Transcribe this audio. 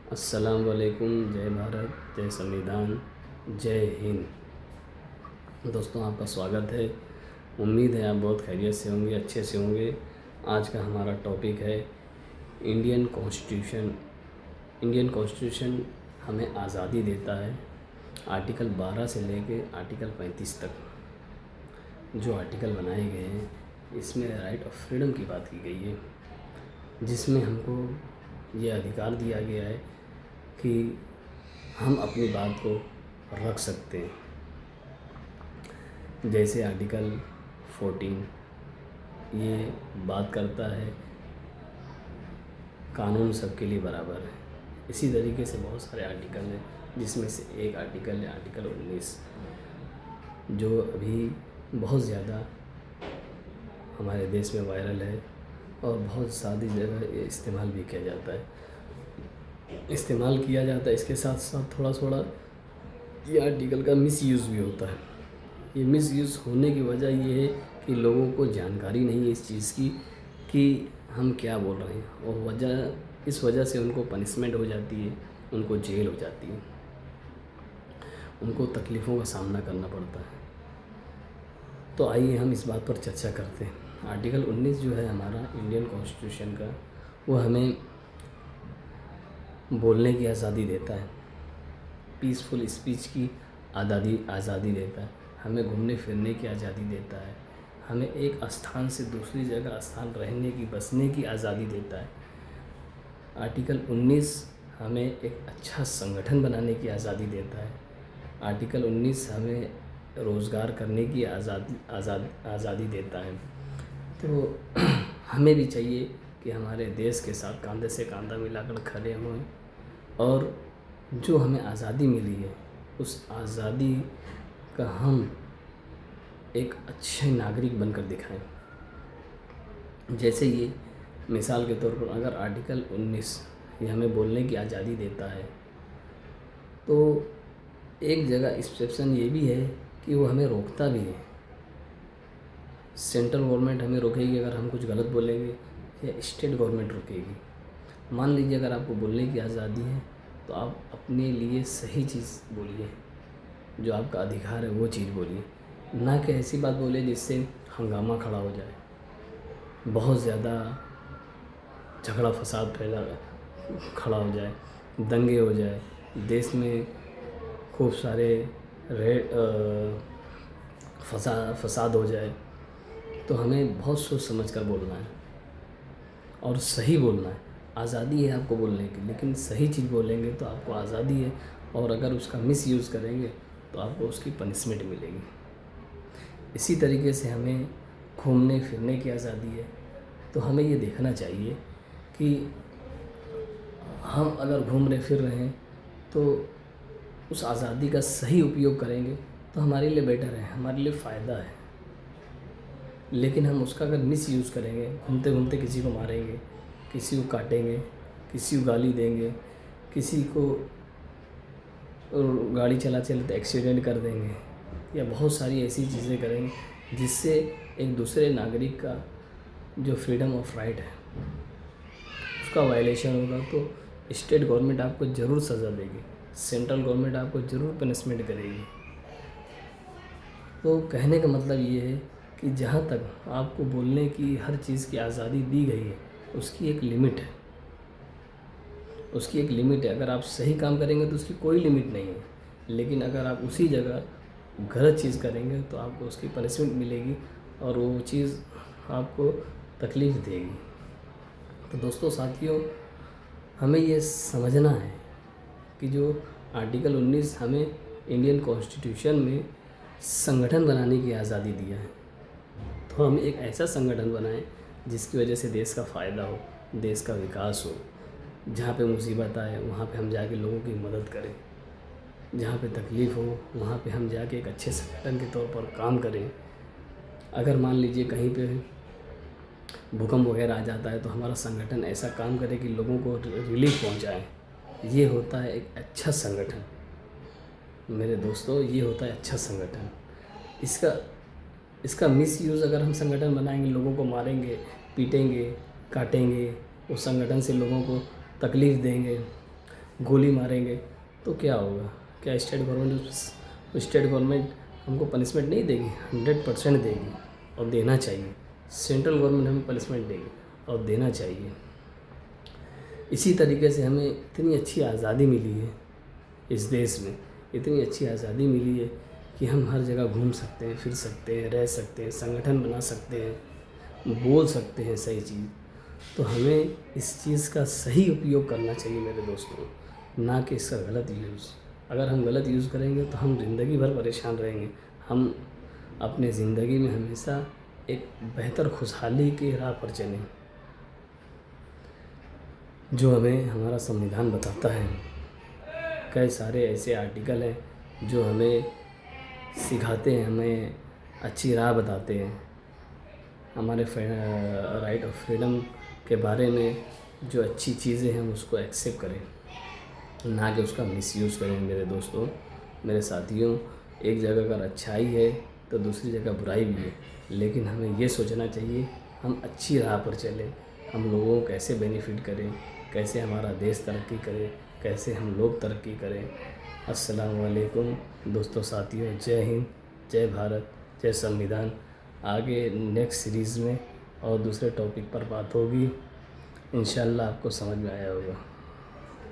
अस्सलाम वालेकुम। जय भारत, जय संविधान, जय हिंद। दोस्तों, आपका स्वागत है। उम्मीद है आप बहुत खैरियत से होंगे, अच्छे से होंगे। आज का हमारा टॉपिक है इंडियन कॉन्स्टिट्यूशन। इंडियन कॉन्स्टिट्यूशन हमें आज़ादी देता है। आर्टिकल 12 से लेके आर्टिकल 35 तक जो आर्टिकल बनाए गए हैं, इसमें राइट ऑफ फ्रीडम की बात की गई है, जिसमें हमको ये अधिकार दिया गया है कि हम अपनी बात को रख सकते हैं। जैसे आर्टिकल 14 ये बात करता है कानून सबके लिए बराबर है। इसी तरीके से बहुत सारे आर्टिकल हैं, जिसमें से एक आर्टिकल है आर्टिकल 19, जो अभी बहुत ज़्यादा हमारे देश में वायरल है और बहुत सारी जगह ये इस्तेमाल भी किया जाता है। इसके साथ साथ थोड़ा थोड़ा ये आर्टिकल का मिसयूज़ भी होता है। ये मिसयूज़ होने की वजह ये है कि लोगों को जानकारी नहीं है इस चीज़ की कि हम क्या बोल रहे हैं, और इस वजह से उनको पनिशमेंट हो जाती है, उनको जेल हो जाती है, उनको तकलीफ़ों का सामना करना पड़ता है। तो आइए हम इस बात पर चर्चा करते हैं। आर्टिकल 19 जो है हमारा इंडियन कॉन्स्टिट्यूशन का, वो हमें बोलने की आज़ादी देता है, पीसफुल स्पीच की आज़ादी देता है, हमें घूमने फिरने की आज़ादी देता है, हमें एक स्थान से दूसरी जगह स्थान रहने की, बसने की आज़ादी देता है। आर्टिकल 19 हमें एक अच्छा संगठन बनाने की आज़ादी देता है। आर्टिकल 19 हमें रोज़गार करने की आज़ादी देता है। तो हमें भी चाहिए कि हमारे देश के साथ कंधे से कंधा मिलाकर खड़े हों और जो हमें आज़ादी मिली है, उस आज़ादी का हम एक अच्छे नागरिक बनकर दिखाएं। जैसे ये मिसाल के तौर पर, अगर आर्टिकल 19 ये हमें बोलने की आज़ादी देता है, तो एक जगह एक्सेप्शन ये भी है कि वो हमें रोकता भी है। सेंट्रल गवर्नमेंट हमें रोकेगी अगर हम कुछ गलत बोलेंगे, या स्टेट गवर्नमेंट रोकेगी। मान लीजिए अगर आपको बोलने की आज़ादी है तो आप अपने लिए सही चीज़ बोलिए, जो आपका अधिकार है वो चीज़ बोलिए, ना कि ऐसी बात बोले जिससे हंगामा खड़ा हो जाए, बहुत ज़्यादा झगड़ा फसाद खड़ा हो जाए, दंगे हो जाए, देश में खूब सारे फसाद हो जाए। तो हमें बहुत सोच समझ कर बोलना है और सही बोलना है। आज़ादी है आपको बोलने की, लेकिन सही चीज़ बोलेंगे तो आपको आज़ादी है, और अगर उसका मिसयूज़ करेंगे तो आपको उसकी पनिशमेंट मिलेगी। इसी तरीके से हमें घूमने फिरने की आज़ादी है। तो हमें ये देखना चाहिए कि हम अगर घूम रहे फिर रहे हैं तो उस आज़ादी का सही उपयोग करेंगे तो हमारे लिए बेटर है, हमारे लिए फ़ायदा है। लेकिन हम उसका अगर मिसयूज़ करेंगे, घूमते घूमते किसी को मारेंगे, किसी को काटेंगे, किसी को गाली देंगे, किसी को गाड़ी चलाते एक्सीडेंट कर देंगे, या बहुत सारी ऐसी चीज़ें करेंगे जिससे एक दूसरे नागरिक का जो फ्रीडम ऑफ राइट है उसका वायलेशन होगा, तो स्टेट गवर्नमेंट आपको ज़रूर सज़ा देगी, सेंट्रल गवर्नमेंट आपको ज़रूर पनिशमेंट करेगी। तो कहने का मतलब ये है कि जहाँ तक आपको बोलने की हर चीज़ की आज़ादी दी गई है, उसकी एक लिमिट है, उसकी एक लिमिट है। अगर आप सही काम करेंगे तो उसकी कोई लिमिट नहीं है, लेकिन अगर आप उसी जगह गलत चीज़ करेंगे तो आपको उसकी पनिशमेंट मिलेगी और वो चीज़ आपको तकलीफ़ देगी। तो दोस्तों, साथियों, हमें ये समझना है कि जो आर्टिकल 19 हमें इंडियन कॉन्स्टिट्यूशन में संगठन बनाने की आज़ादी दिया है, तो हम एक ऐसा संगठन बनाएं जिसकी वजह से देश का फ़ायदा हो, देश का विकास हो। जहाँ पे मुसीबत आए वहाँ पे हम जाके लोगों की मदद करें, जहाँ पे तकलीफ़ हो वहाँ पे हम जाके एक अच्छे संगठन के तौर पर काम करें। अगर मान लीजिए कहीं पे भूकंप वगैरह आ जाता है तो हमारा संगठन ऐसा काम करे कि लोगों को रिलीफ पहुँचाए। ये होता है एक अच्छा संगठन। मेरे दोस्तों, ये होता है अच्छा संगठन। इसका मिसयूज़ अगर हम संगठन बनाएंगे, लोगों को मारेंगे, पीटेंगे, काटेंगे, उस संगठन से लोगों को तकलीफ़ देंगे, गोली मारेंगे तो क्या होगा? क्या स्टेट गवर्नमेंट हमको पनिशमेंट नहीं देगी? 100% देगी और देना चाहिए। सेंट्रल गवर्नमेंट हमें पनिशमेंट देगी और देना चाहिए। इसी तरीके से हमें इतनी अच्छी आज़ादी मिली है इस देश में, इतनी अच्छी आज़ादी मिली है कि हम हर जगह घूम सकते हैं, फिर सकते हैं, रह सकते हैं, संगठन बना सकते हैं, बोल सकते हैं सही चीज़। तो हमें इस चीज़ का सही उपयोग करना चाहिए मेरे दोस्तों, ना कि इसका गलत यूज़। अगर हम गलत यूज़ करेंगे तो हम ज़िंदगी भर परेशान रहेंगे। हम अपने ज़िंदगी में हमेशा एक बेहतर खुशहाली की राह पर चलें, जो हमें हमारा संविधान बताता है। कई सारे ऐसे आर्टिकल हैं जो हमें सिखाते हैं, हमें अच्छी राह बताते हैं, हमारे राइट ऑफ फ्रीडम के बारे में जो अच्छी चीज़ें हैं हम उसको एक्सेप्ट करें, ना कि उसका मिसयूज़ करें। मेरे दोस्तों, मेरे साथियों, एक जगह अगर अच्छाई है तो दूसरी जगह बुराई भी है, लेकिन हमें ये सोचना चाहिए हम अच्छी राह पर चलें, हम लोगों को कैसे बेनिफिट करें, कैसे हमारा देश तरक्की करे, कैसे हम लोग तरक्की करें। अस्सलाम वालेकुम दोस्तों, साथियों, जय हिंद, जय भारत, जय संविधान। आगे नेक्स्ट सीरीज़ में और दूसरे टॉपिक पर बात होगी। इंशाल्लाह आपको समझ में आया होगा।